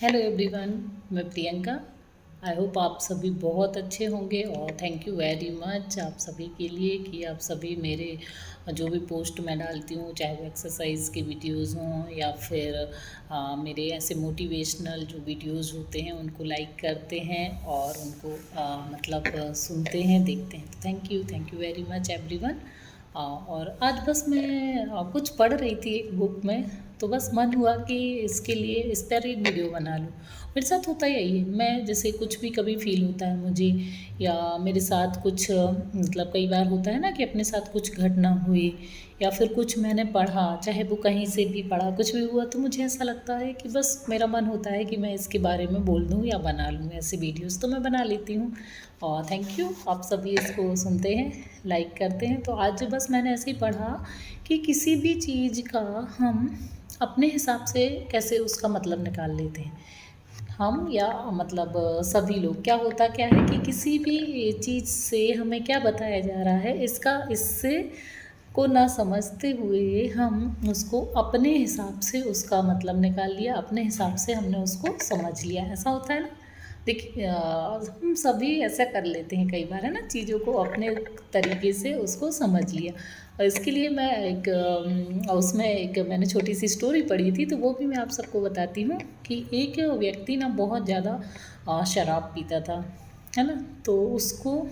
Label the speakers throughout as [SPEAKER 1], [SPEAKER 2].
[SPEAKER 1] Hello everyone, मैं Priyanka. I hope आप सभी बहुत अच्छे होंगे और थैंक यू वेरी मच आप सभी के लिए कि आप सभी मेरे जो भी पोस्ट मैं डालती हूँ, चाहे वो एक्सरसाइज के वीडियोस हों या फिर मेरे ऐसे मोटिवेशनल जो वीडियोस होते हैं उनको लाइक करते हैं और उनको सुनते हैं, देखते हैं। तो thank you very much everyone. और आज बस मैं कुछ पढ़ रही थी एक बुक में, तो बस मन हुआ कि इसके लिए इस पर एक वीडियो बना लूँ। मेरे साथ होता यही है, मैं जैसे कुछ भी कभी फील होता है मुझे या मेरे साथ कुछ कई बार होता है ना कि अपने साथ कुछ घटना हुई या फिर कुछ मैंने पढ़ा, चाहे वो कहीं से भी पढ़ा, कुछ भी हुआ, तो मुझे ऐसा लगता है कि बस मेरा मन होता है कि मैं इसके बारे में बोल दूँ या बना लूँ ऐसे वीडियोस, तो मैं बना लेती हूँ। और थैंक यू, आप सभी इसको सुनते हैं, लाइक करते हैं। तो आज बस मैंने ऐसे ही पढ़ा कि किसी भी चीज़ का हम अपने हिसाब से कैसे उसका मतलब निकाल लेते हैं। हम या सभी लोग, क्या होता क्या है कि किसी भी चीज़ से हमें क्या बताया जा रहा है, इससे को ना समझते हुए हम उसको अपने हिसाब से उसका मतलब निकाल लिया, अपने हिसाब से हमने उसको समझ लिया। ऐसा होता है ना। देखिए हम सभी ऐसा कर लेते हैं कई बार, है ना, चीज़ों को अपने तरीके से उसको समझ लिया। और इसके लिए मैं उसमें एक मैंने छोटी सी स्टोरी पढ़ी थी, तो वो भी मैं आप सबको बताती हूँ कि एक व्यक्ति ना बहुत ज़्यादा शराब पीता था, है ना। तो उसको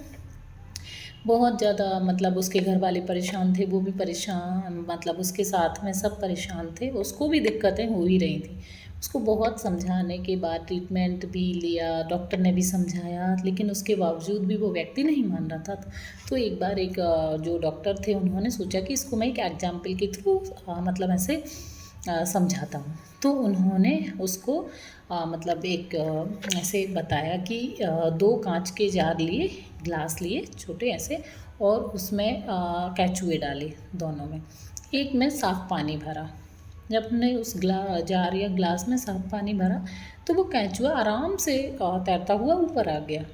[SPEAKER 1] बहुत ज़्यादा उसके घर वाले परेशान थे, वो भी परेशान, उसके साथ में सब परेशान थे, उसको भी दिक्कतें हो ही रही थी। उसको बहुत समझाने के बाद ट्रीटमेंट भी लिया, डॉक्टर ने भी समझाया, लेकिन उसके बावजूद भी वो व्यक्ति नहीं मान रहा था। तो एक बार एक जो डॉक्टर थे उन्होंने सोचा कि इसको मैं एक एग्जाम्पल के थ्रू ऐसे समझाता हूँ। तो उन्होंने उसको एक ऐसे बताया कि दो कांच के जार लिए, ग्लास लिए छोटे ऐसे, और उसमें कैचुए डाले दोनों में। एक में साफ़ पानी भरा। जब हमने उस जार या ग्लास में साफ़ पानी भरा तो वो कैचुआ आराम से तैरता हुआ ऊपर आ गया।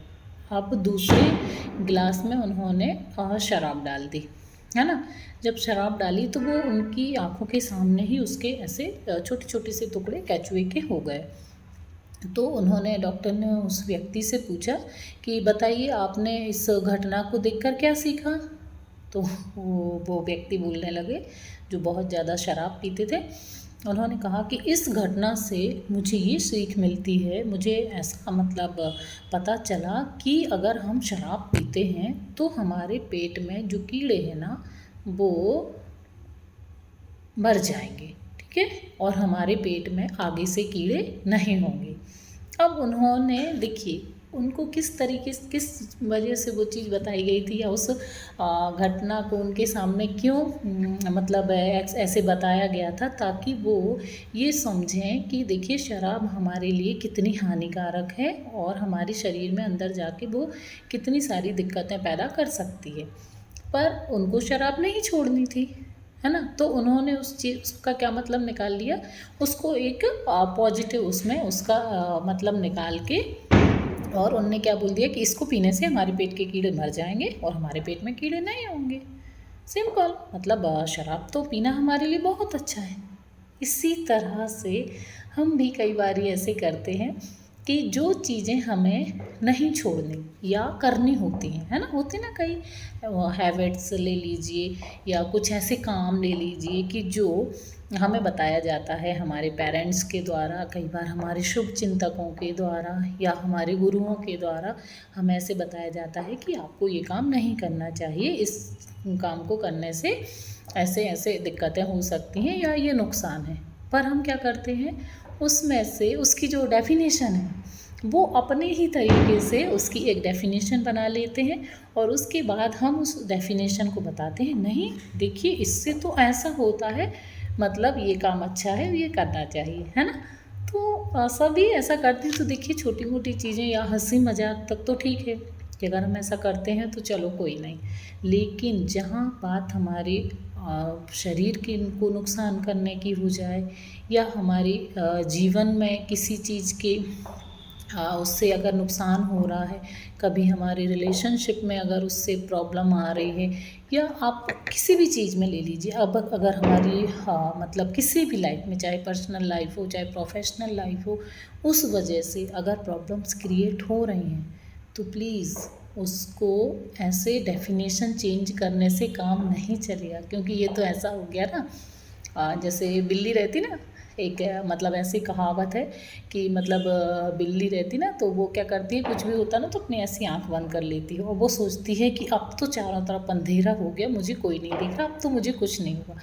[SPEAKER 1] अब दूसरे गिलास में उन्होंने शराब डाल दी, है ना। जब शराब डाली तो वो उनकी आँखों के सामने ही उसके ऐसे छोटे छोटे से टुकड़े कैचुए के हो गए। तो उन्होंने, डॉक्टर ने उस व्यक्ति से पूछा कि बताइए आपने इस घटना को देखकर क्या सीखा। तो वो व्यक्ति बोलने लगे, जो बहुत ज़्यादा शराब पीते थे। उन्होंने कहा कि इस घटना से मुझे ये सीख मिलती है, मुझे ऐसा पता चला कि अगर हम शराब पीते हैं तो हमारे पेट में जो कीड़े हैं ना, वो मर जाएंगे, ठीक है, और हमारे पेट में आगे से कीड़े नहीं होंगे। अब उन्होंने, देखिए, उनको किस तरीके से, किस वजह से वो चीज़ बताई गई थी, या उस घटना को उनके सामने क्यों ऐसे बताया गया था, ताकि वो ये समझें कि देखिए शराब हमारे लिए कितनी हानिकारक है और हमारे शरीर में अंदर जाके वो कितनी सारी दिक्कतें पैदा कर सकती है। पर उनको शराब नहीं छोड़नी थी, है ना। तो उन्होंने उस चीज़ का क्या मतलब निकाल लिया, उसको एक पॉजिटिव उसमें उसका निकाल के, और उनने क्या बोल दिया कि इसको पीने से हमारे पेट के कीड़े मर जाएंगे और हमारे पेट में कीड़े नहीं होंगे। सिंपल, शराब तो पीना हमारे लिए बहुत अच्छा है। इसी तरह से हम भी कई बार ऐसे करते हैं कि जो चीज़ें हमें नहीं छोड़नी या करनी होती हैं, है ना, होती ना कई हैबिट्स ले लीजिए या कुछ ऐसे काम ले लीजिए कि जो हमें बताया जाता है हमारे पेरेंट्स के द्वारा, कई बार हमारे शुभ चिंतकों के द्वारा या हमारे गुरुओं के द्वारा हमें ऐसे बताया जाता है कि आपको ये काम नहीं करना चाहिए, इस काम को करने से ऐसे ऐसे दिक्कतें हो सकती हैं या ये नुकसान है। पर हम क्या करते हैं, उसमें से उसकी जो डेफिनेशन है वो अपने ही तरीके से उसकी एक डेफिनेशन बना लेते हैं, और उसके बाद हम उस डेफिनेशन को बताते हैं, नहीं देखिए इससे तो ऐसा होता है, ये काम अच्छा है, ये करना चाहिए, है ना। तो सभी ऐसा करते हैं। तो देखिए छोटी मोटी चीज़ें या हंसी मजाक तक तो ठीक है कि अगर हम ऐसा करते हैं तो चलो कोई नहीं, लेकिन जहाँ बात हमारे शरीर के को नुकसान करने की हो जाए या हमारे जीवन में किसी चीज़ के उससे अगर नुकसान हो रहा है, कभी हमारे रिलेशनशिप में अगर उससे प्रॉब्लम आ रही है, या आप किसी भी चीज़ में ले लीजिए, अब अगर हमारी मतलब किसी भी लाइफ में, चाहे पर्सनल लाइफ हो चाहे प्रोफेशनल लाइफ हो, उस वजह से अगर प्रॉब्लम्स क्रिएट हो रही हैं, तो प्लीज़ उसको ऐसे डेफिनेशन चेंज करने से काम नहीं चलेगा। क्योंकि ये तो ऐसा हो गया ना, जैसे बिल्ली रहती ना, एक मतलब ऐसी कहावत है कि मतलब बिल्ली रहती ना, तो वो क्या करती है, कुछ भी होता ना तो अपनी ऐसी आंख बंद कर लेती है, और वो सोचती है कि अब तो चारों तरफ अंधेरा हो गया, मुझे कोई नहीं दिख रहा, अब तो मुझे कुछ नहीं होगा।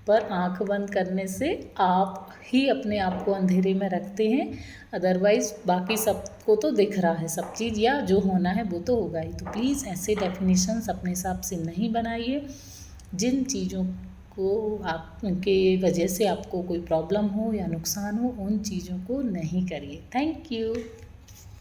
[SPEAKER 1] पर आंख बंद करने से आप ही अपने आप को अंधेरे में रखते हैं, अदरवाइज़ बाकी सबको तो दिख रहा है सब चीज़, या जो होना है वो तो होगा ही। तो प्लीज़ ऐसे डेफिनेशंस अपने हिसाब से नहीं बनाइए। जिन चीज़ों को आपके वजह से आपको कोई प्रॉब्लम हो या नुकसान हो, उन चीज़ों को नहीं करिए। Thank you.